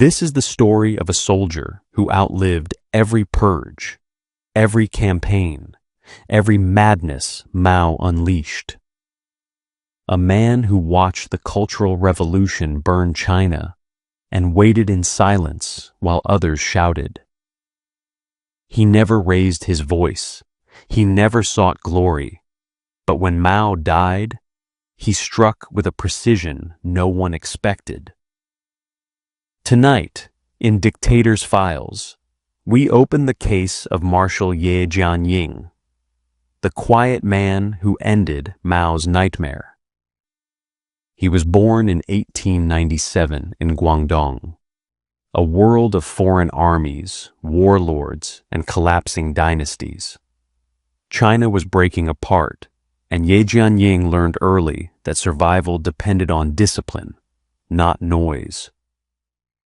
This is the story of a soldier who outlived every purge, every campaign, every madness Mao unleashed. A man who watched the Cultural Revolution burn China and waited in silence while others shouted. He never raised his voice. He never sought glory. But when Mao died, he struck with a precision no one expected. Tonight, in Dictators Files, we open the case of Marshal Ye Jianying, the quiet man who ended Mao's nightmare. He was born in 1897 in Guangdong, a world of foreign armies, warlords, and collapsing dynasties. China was breaking apart, and Ye Jianying learned early that survival depended on discipline, not noise.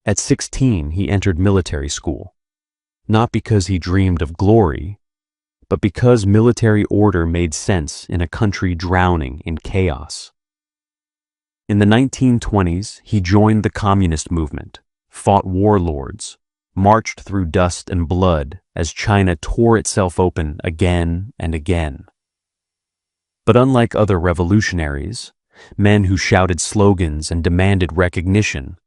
At 16, he entered military school, not because he dreamed of glory, but because military order made sense in a country drowning in chaos. In the 1920s, he joined the communist movement, fought warlords, marched through dust and blood as China tore itself open again and again. But unlike other revolutionaries, men who shouted slogans and demanded recognition,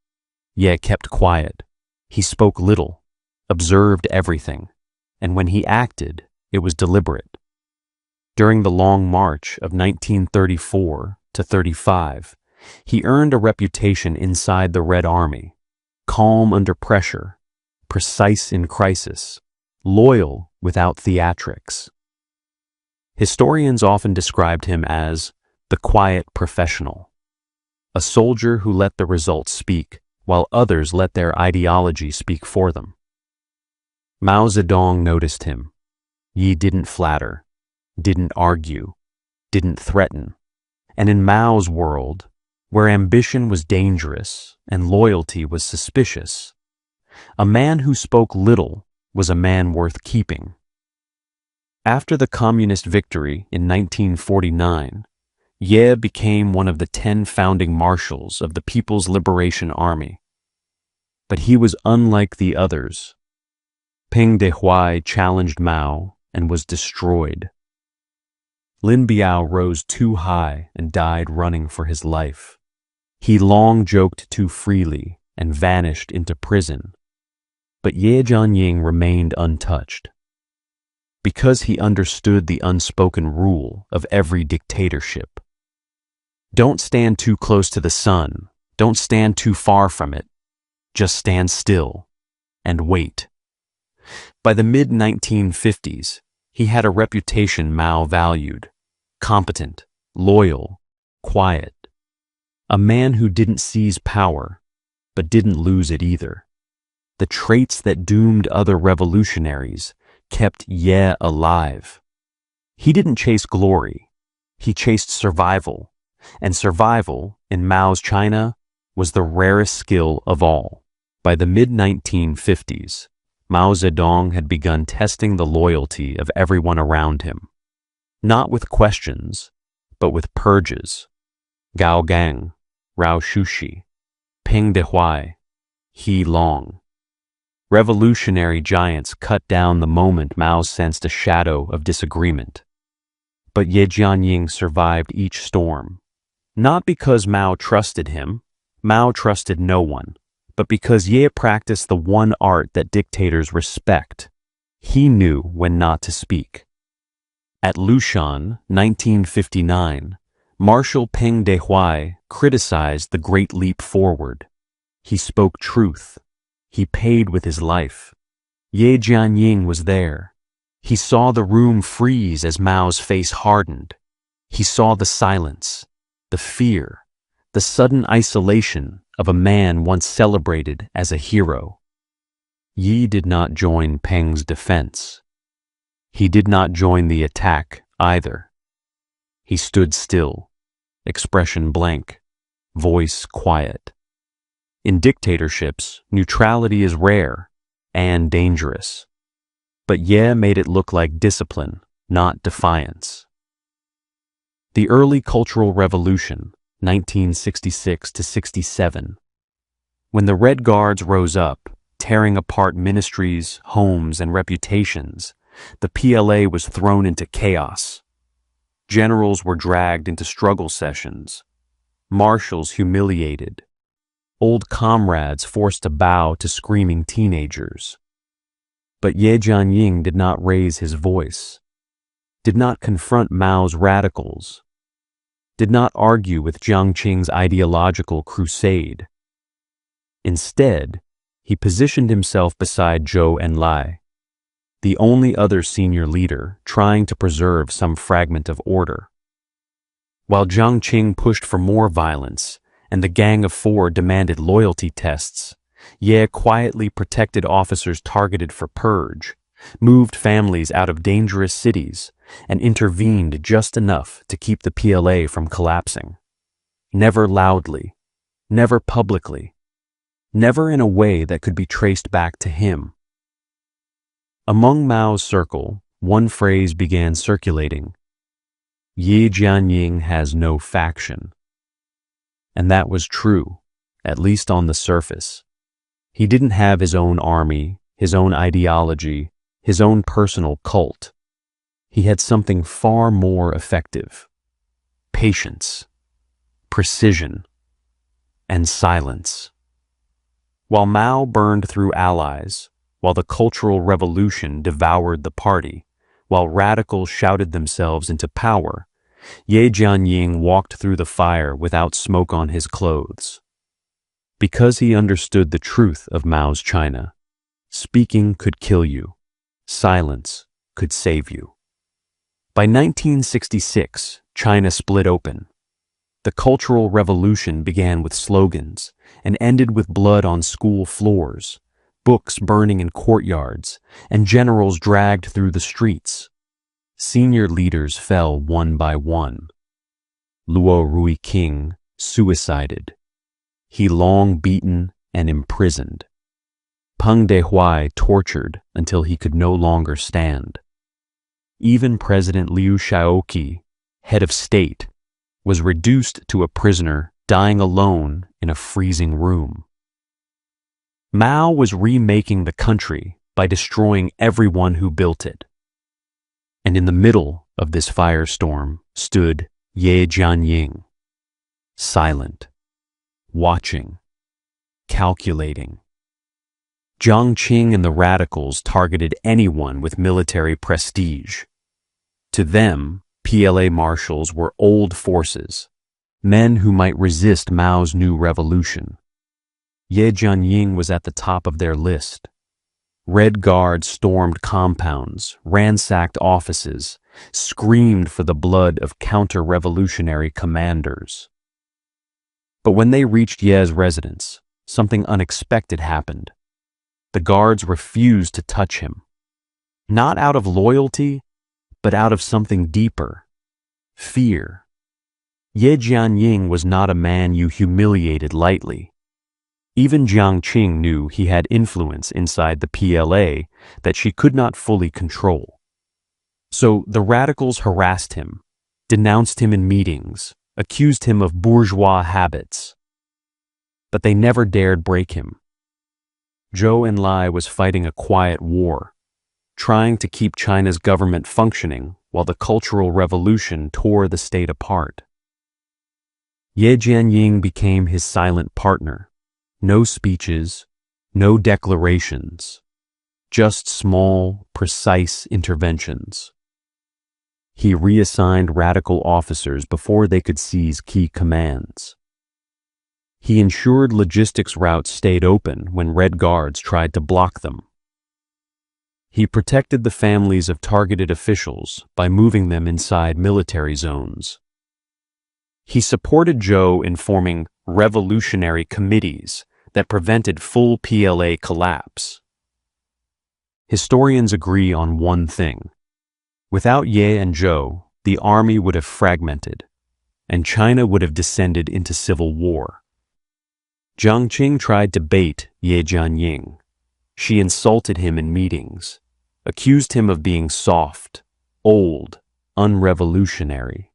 Ye kept quiet. He spoke little, observed everything, and when he acted, it was deliberate. During the Long March of 1934 to 35, he earned a reputation inside the Red Army, calm under pressure, precise in crisis, loyal without theatrics. Historians often described him as the quiet professional, a soldier who let the results speak while others let their ideology speak for them. Mao Zedong noticed him. Ye didn't flatter, didn't argue, didn't threaten, and in Mao's world, where ambition was dangerous and loyalty was suspicious, a man who spoke little was a man worth keeping. After the communist victory in 1949, Ye became one of the 10 founding marshals of the People's Liberation Army. But he was unlike the others. Peng Dehuai challenged Mao and was destroyed. Lin Biao rose too high and died running for his life. He long joked too freely and vanished into prison. But Ye Jianying remained untouched, because he understood the unspoken rule of every dictatorship. Don't stand too close to the sun. Don't stand too far from it. Just stand still and wait. By the mid-1950s, he had a reputation Mao valued: competent, loyal, quiet. A man who didn't seize power, but didn't lose it either. The traits that doomed other revolutionaries kept Ye alive. He didn't chase glory. He chased survival. And survival, in Mao's China, was the rarest skill of all. By the mid-1950s, Mao Zedong had begun testing the loyalty of everyone around him. Not with questions, but with purges. Gao Gang, Rao Shushi, Peng Dehuai, He Long. Revolutionary giants cut down the moment Mao sensed a shadow of disagreement. But Ye Jianying survived each storm. Not because Mao trusted him, Mao trusted no one, but because Ye practiced the one art that dictators respect. He knew when not to speak. At Lushan, 1959, Marshal Peng Dehuai criticized the Great Leap Forward. He spoke truth. He paid with his life. Ye Jianying was there. He saw the room freeze as Mao's face hardened. He saw the silence, the fear, the sudden isolation of a man once celebrated as a hero. Yi did not join Peng's defense. He did not join the attack either. He stood still, expression blank, voice quiet. In dictatorships, neutrality is rare and dangerous. But Ye made it look like discipline, not defiance. The early Cultural Revolution, 1966 to 67, When the Red Guards rose up, tearing apart ministries, homes, and reputations, the PLA was thrown into chaos. Generals were dragged into struggle sessions, marshals humiliated, old comrades forced to bow to screaming teenagers. But Ye Jianying did not raise his voice, did not confront Mao's radicals, did not argue with Jiang Qing's ideological crusade. Instead, he positioned himself beside Zhou Enlai, the only other senior leader trying to preserve some fragment of order. While Jiang Qing pushed for more violence and the Gang of Four demanded loyalty tests, Ye quietly protected officers targeted for purge, moved families out of dangerous cities, and intervened just enough to keep the PLA from collapsing. Never loudly, never publicly, never in a way that could be traced back to him. Among Mao's circle, one phrase began circulating: Ye Jianying has no faction. And that was true, at least on the surface. He didn't have his own army, his own ideology, his own personal cult. He had something far more effective: patience, precision, and silence. While Mao burned through allies, while the Cultural Revolution devoured the party, while radicals shouted themselves into power, Ye Jianying walked through the fire without smoke on his clothes. Because he understood the truth of Mao's China, speaking could kill you, silence could save you. By 1966, China split open. The Cultural Revolution began with slogans and ended with blood on school floors, books burning in courtyards, and generals dragged through the streets. Senior leaders fell one by one. Luo Ruiqing suicided. He long beaten and imprisoned. Peng Dehuai tortured until he could no longer stand. Even President Liu Shaoqi, head of state, was reduced to a prisoner dying alone in a freezing room. Mao was remaking the country by destroying everyone who built it. And in the middle of this firestorm stood Ye Jianying, silent, watching, calculating. Jiang Qing and the radicals targeted anyone with military prestige. To them, PLA marshals were old forces, men who might resist Mao's new revolution. Ye Jianying was at the top of their list. Red Guards stormed compounds, ransacked offices, screamed for the blood of counter-revolutionary commanders. But when they reached Ye's residence, something unexpected happened. The guards refused to touch him. Not out of loyalty, but out of something deeper: fear. Ye Jianying was not a man you humiliated lightly. Even Jiang Qing knew he had influence inside the PLA that she could not fully control. So the radicals harassed him, denounced him in meetings, accused him of bourgeois habits. But they never dared break him. Zhou Enlai was fighting a quiet war, trying to keep China's government functioning while the Cultural Revolution tore the state apart. Ye Jianying became his silent partner. No speeches, no declarations, just small, precise interventions. He reassigned radical officers before they could seize key commands. He ensured logistics routes stayed open when Red Guards tried to block them. He protected the families of targeted officials by moving them inside military zones. He supported Zhou in forming revolutionary committees that prevented full PLA collapse. Historians agree on one thing: without Ye and Zhou, the army would have fragmented, and China would have descended into civil war. Jiang Qing tried to bait Ye Jianying. She insulted him in meetings, accused him of being soft, old, unrevolutionary.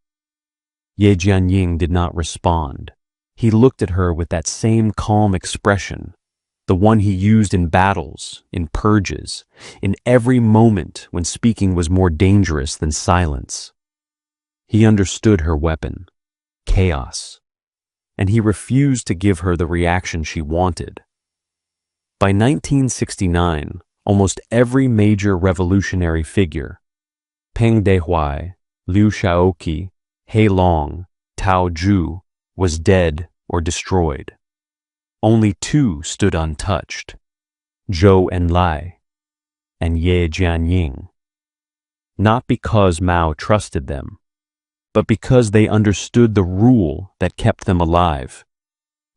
Ye Jianying did not respond. He looked at her with that same calm expression, the one he used in battles, in purges, in every moment when speaking was more dangerous than silence. He understood her weapon, chaos, and he refused to give her the reaction she wanted. By 1969, almost every major revolutionary figure, Peng Dehuai, Liu Shaoqi, He Long, Tao Zhu, was dead or destroyed. Only two stood untouched, Zhou Enlai and Ye Jianying. Not because Mao trusted them, but because they understood the rule that kept them alive.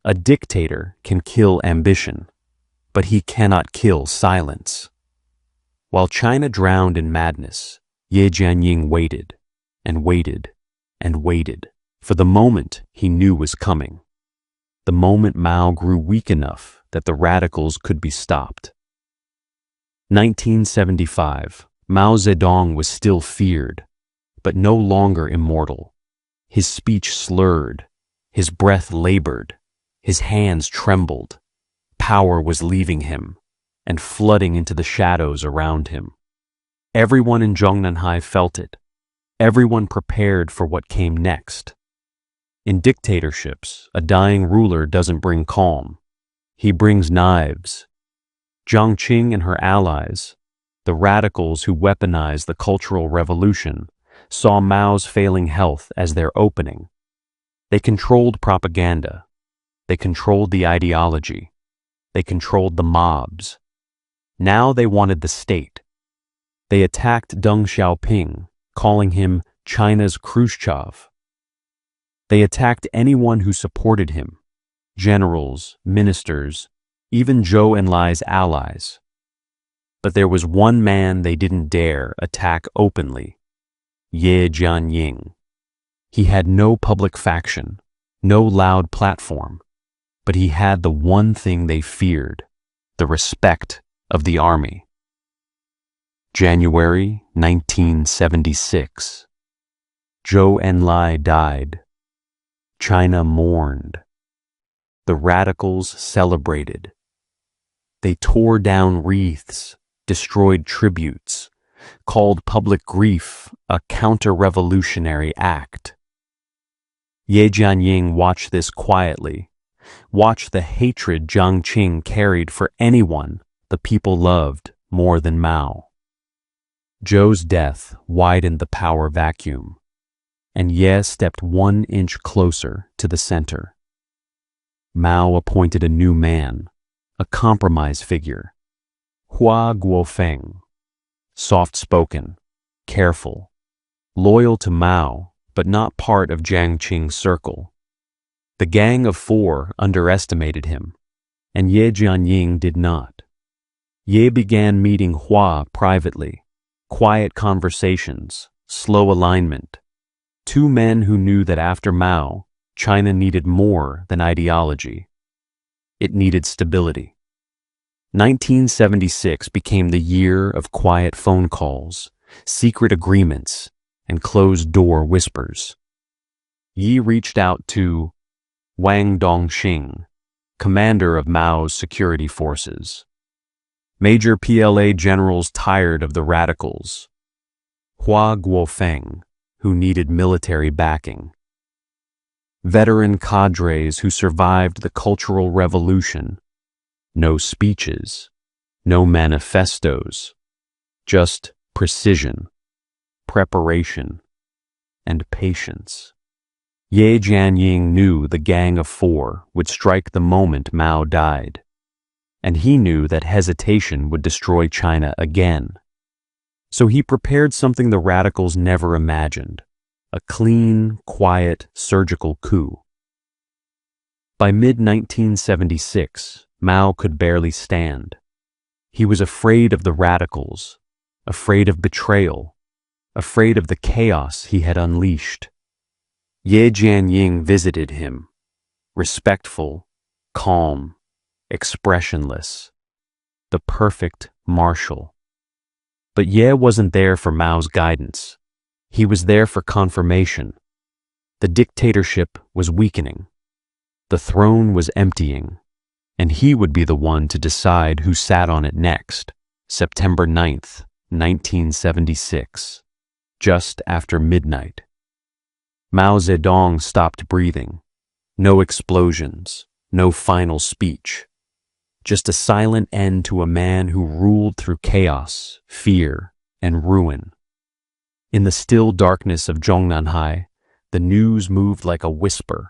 A dictator can kill ambition, but he cannot kill silence. While China drowned in madness, Ye Jianying waited and waited and waited for the moment he knew was coming. The moment Mao grew weak enough that the radicals could be stopped. 1975, Mao Zedong was still feared, but no longer immortal. His speech slurred, his breath labored, his hands trembled. Power was leaving him and flooding into the shadows around him. Everyone in Zhongnanhai felt it. Everyone prepared for what came next. In dictatorships, a dying ruler doesn't bring calm. He brings knives. Jiang Qing and her allies, the radicals who weaponized the Cultural Revolution, saw Mao's failing health as their opening. They controlled propaganda. They controlled the ideology. They controlled the mobs. Now they wanted the state. They attacked Deng Xiaoping, calling him China's Khrushchev. They attacked anyone who supported him, generals, ministers, even Zhou Enlai's allies. But there was one man they didn't dare attack openly, Ye Jianying. He had no public faction, no loud platform, but he had the one thing they feared, the respect of the army. January 1976. Zhou Enlai died. China mourned. The radicals celebrated. They tore down wreaths, destroyed tributes, called public grief a counter-revolutionary act. Ye Jianying watched this quietly, watched the hatred Jiang Qing carried for anyone the people loved more than Mao. Zhou's death widened the power vacuum, and Ye stepped 1 inch closer to the center. Mao appointed a new man, a compromise figure, Hua Guofeng, soft-spoken, careful, loyal to Mao, but not part of Jiang Qing's circle. The Gang of Four underestimated him, and Ye Jianying did not. Ye began meeting Hua privately, quiet conversations, slow alignment. Two men who knew that after Mao, China needed more than ideology. It needed stability. 1976 became the year of quiet phone calls, secret agreements, and closed-door whispers. Yi reached out to Wang Dongxing, commander of Mao's security forces. Major PLA generals tired of the radicals. Hua Guofeng, who needed military backing. Veteran cadres who survived the Cultural Revolution. No speeches, no manifestos, just precision, preparation, and patience. Ye Jianying knew the Gang of Four would strike the moment Mao died, and he knew that hesitation would destroy China again. So he prepared something the radicals never imagined, a clean, quiet, surgical coup. By mid-1976, Mao could barely stand. He was afraid of the radicals, afraid of betrayal, afraid of the chaos he had unleashed. Ye Jianying visited him, respectful, calm, expressionless, the perfect marshal. But Ye wasn't there for Mao's guidance. He was there for confirmation. The dictatorship was weakening. The throne was emptying, and he would be the one to decide who sat on it next. September 9th, 1976, just after midnight. Mao Zedong stopped breathing. No explosions, no final speech. Just a silent end to a man who ruled through chaos, fear, and ruin. In the still darkness of Zhongnanhai, the news moved like a whisper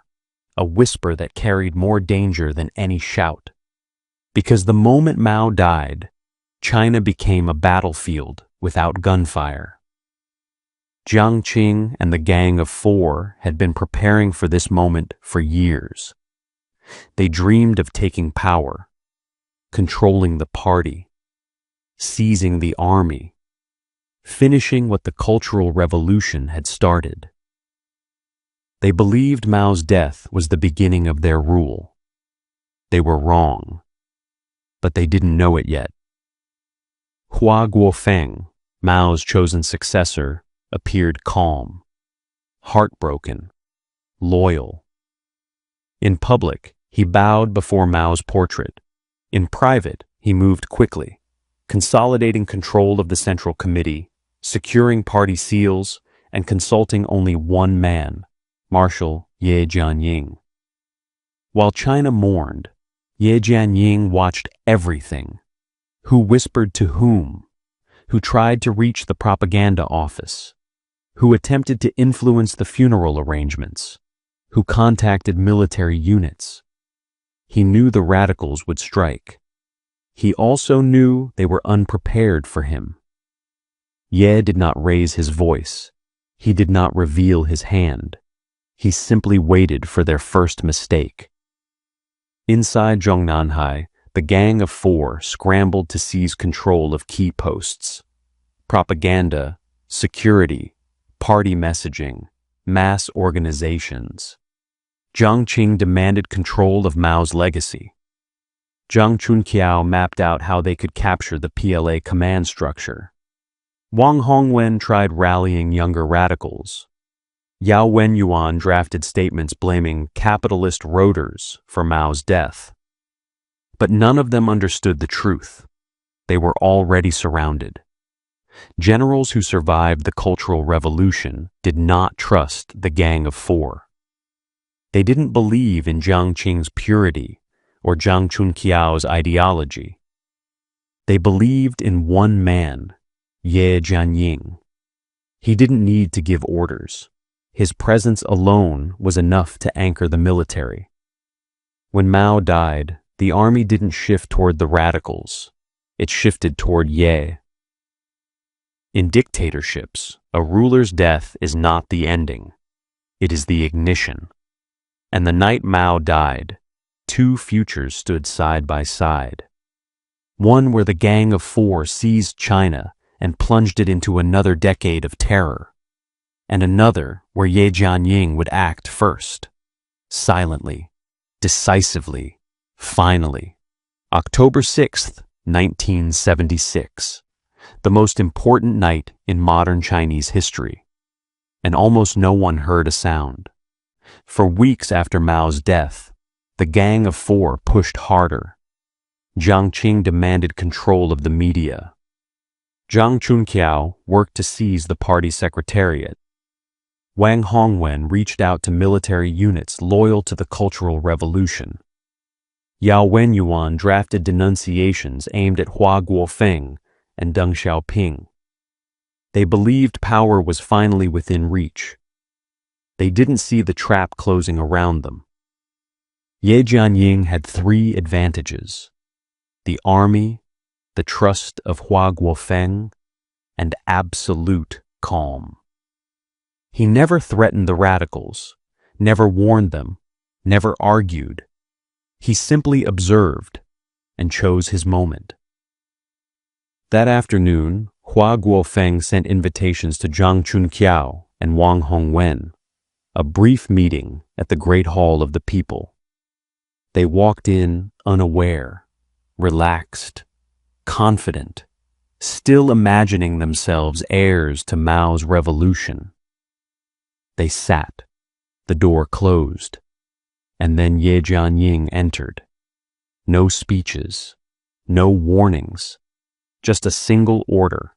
that carried more danger than any shout. Because the moment Mao died, China became a battlefield without gunfire. Jiang Qing and the Gang of Four had been preparing for this moment for years. They dreamed of taking power, controlling the party, seizing the army, finishing what the Cultural Revolution had started. They believed Mao's death was the beginning of their rule. They were wrong, but they didn't know it yet. Hua Guofeng, Mao's chosen successor, appeared calm, heartbroken, loyal. In public, he bowed before Mao's portrait. In private, he moved quickly, consolidating control of the Central Committee, securing party seals, and consulting only one man, Marshal Ye Jianying. While China mourned, Ye Jianying watched everything. Who whispered to whom? Who tried to reach the propaganda office? Who attempted to influence the funeral arrangements? Who contacted military units? He knew the radicals would strike. He also knew they were unprepared for him. Ye did not raise his voice. He did not reveal his hand. He simply waited for their first mistake. Inside Zhongnanhai, the Gang of Four scrambled to seize control of key posts. Propaganda, security, party messaging, mass organizations. Jiang Qing demanded control of Mao's legacy. Zhang Chunqiao mapped out how they could capture the PLA command structure. Wang Hongwen tried rallying younger radicals. Yao Wenyuan drafted statements blaming capitalist roaders for Mao's death. But none of them understood the truth. They were already surrounded. Generals who survived the Cultural Revolution did not trust the Gang of Four. They didn't believe in Jiang Qing's purity or Zhang Chunqiao's ideology. They believed in one man, Ye Jianying. He didn't need to give orders. His presence alone was enough to anchor the military. When Mao died, the army didn't shift toward the radicals. It shifted toward Ye. In dictatorships, a ruler's death is not the ending. It is the ignition. And the night Mao died, two futures stood side by side. One where the Gang of Four seized China and plunged it into another decade of terror. And another where Ye Jianying would act first, silently, decisively, finally. October 6th, 1976, the most important night in modern Chinese history. And almost no one heard a sound. For weeks after Mao's death, the Gang of Four pushed harder. Jiang Qing demanded control of the media. Zhang Chunqiao worked to seize the party secretariat. Wang Hongwen reached out to military units loyal to the Cultural Revolution. Yao Wenyuan drafted denunciations aimed at Hua Guofeng and Deng Xiaoping. They believed power was finally within reach. They didn't see the trap closing around them. Ye Jianying had three advantages: the army, the trust of Hua Guofeng, and absolute calm. He never threatened the radicals, never warned them, never argued. He simply observed and chose his moment. That afternoon, Hua Guofeng sent invitations to Zhang Chunqiao and Wang Hongwen, a brief meeting at the Great Hall of the People. They walked in unaware, relaxed, confident, still imagining themselves heirs to Mao's revolution. They sat, the door closed, And then Ye Jianying entered. No speeches, no warnings, just a single order.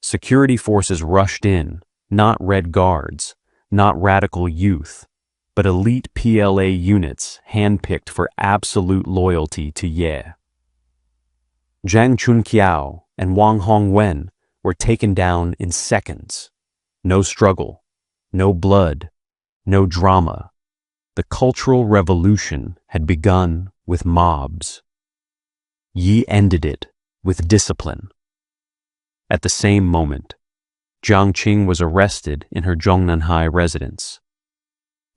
Security forces rushed in, not Red Guards, not radical youth, but elite PLA units handpicked for absolute loyalty to Ye. Zhang Chunqiao and Wang Hongwen were taken down in seconds. No struggle, no blood, no drama. The Cultural Revolution had begun with mobs. Yi ended it with discipline. At the same moment, Jiang Qing was arrested in her Zhongnanhai residence.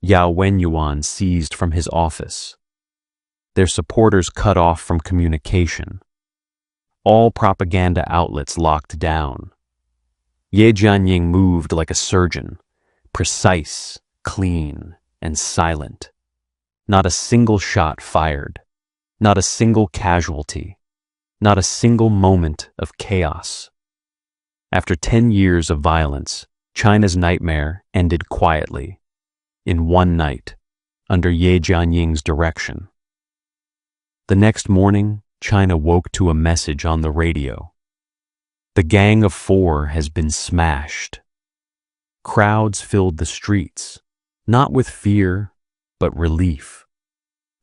Yao Wenyuan seized from his office. Their supporters cut off from communication. All propaganda outlets locked down. Ye Jianying moved like a surgeon, precise, clean, and silent. Not a single shot fired, not a single casualty, not a single moment of chaos. After 10 years of violence, China's nightmare ended quietly, in one night, under Ye Jianying's direction. The next morning, China woke to a message on the radio. The Gang of Four has been smashed. Crowds filled the streets, not with fear, but relief.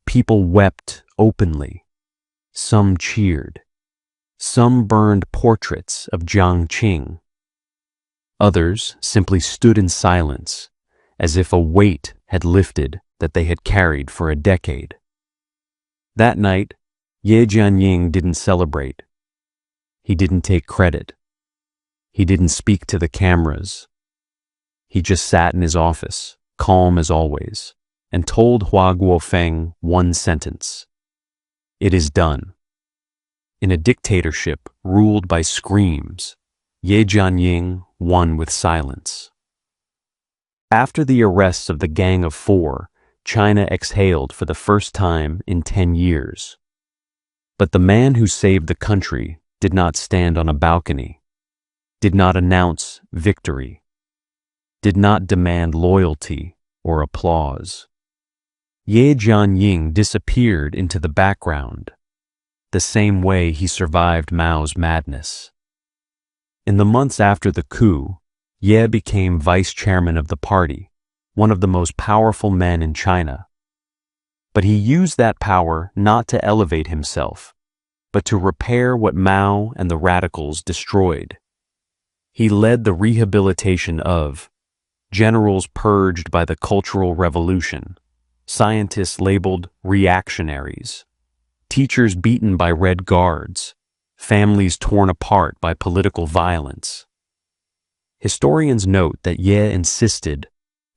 People wept openly. Some cheered. Some burned portraits of Jiang Qing. Others simply stood in silence, as if a weight had lifted that they had carried for a decade. That night, Ye Jianying didn't celebrate. He didn't take credit. He didn't speak to the cameras. He just sat in his office, calm as always, and told Hua Guofeng one sentence. It is done. In a dictatorship ruled by screams, Ye Jianying won with silence. After the arrests of the Gang of Four, China exhaled for the first time in 10 years. But the man who saved the country did not stand on a balcony, did not announce victory, did not demand loyalty or applause. Ye Jianying disappeared into the background, the same way he survived Mao's madness. In the months after the coup, Ye became vice chairman of the party, one of the most powerful men in China. But he used that power not to elevate himself, but to repair what Mao and the radicals destroyed. He led the rehabilitation of generals purged by the Cultural Revolution, scientists labeled reactionaries, teachers beaten by Red Guards, families torn apart by political violence. Historians note that Ye insisted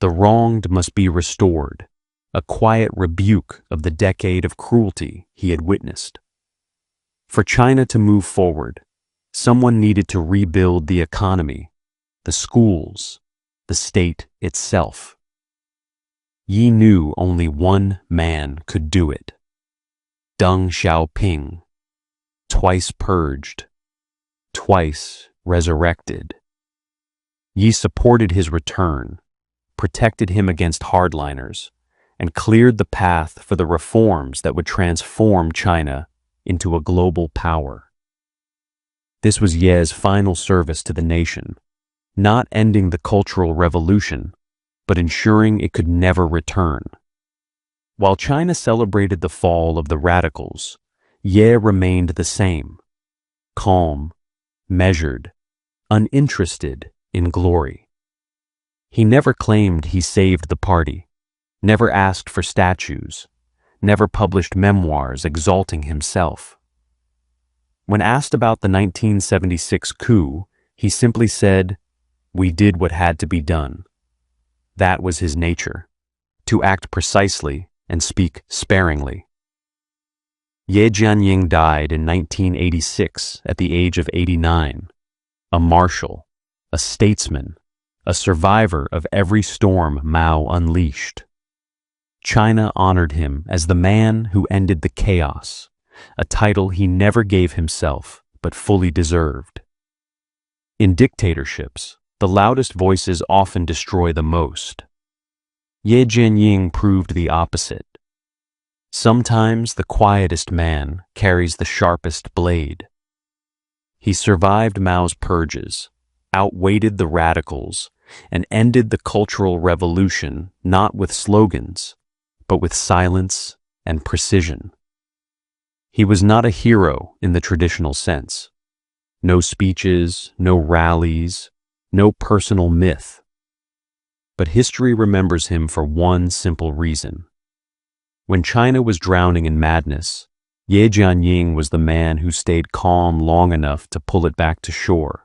the wronged must be restored, a quiet rebuke of the decade of cruelty he had witnessed. For China to move forward, someone needed to rebuild the economy, the schools, the state itself. Yi knew only one man could do it. Deng Xiaoping, twice purged, twice resurrected. Yi supported his return, protected him against hardliners, and cleared the path for the reforms that would transform China into a global power. This was Ye's final service to the nation, not ending the Cultural Revolution, but ensuring it could never return. While China celebrated the fall of the radicals, Ye remained the same, calm, measured, uninterested in glory. He never claimed he saved the party, never asked for statues, never published memoirs exalting himself. When asked about the 1976 coup, he simply said, "We did what had to be done." That was his nature, to act precisely and speak sparingly. Ye Jianying died in 1986 at the age of 89, a marshal, a statesman, a survivor of every storm Mao unleashed. China honored him as the man who ended the chaos, a title he never gave himself but fully deserved. In dictatorships, the loudest voices often destroy the most. Ye Jianying proved the opposite. Sometimes the quietest man carries the sharpest blade. He survived Mao's purges, outweighted the radicals, and ended the Cultural Revolution not with slogans, but with silence and precision. He was not a hero in the traditional sense. No speeches, no rallies, no personal myth. But history remembers him for one simple reason. When China was drowning in madness, Ye Jianying was the man who stayed calm long enough to pull it back to shore.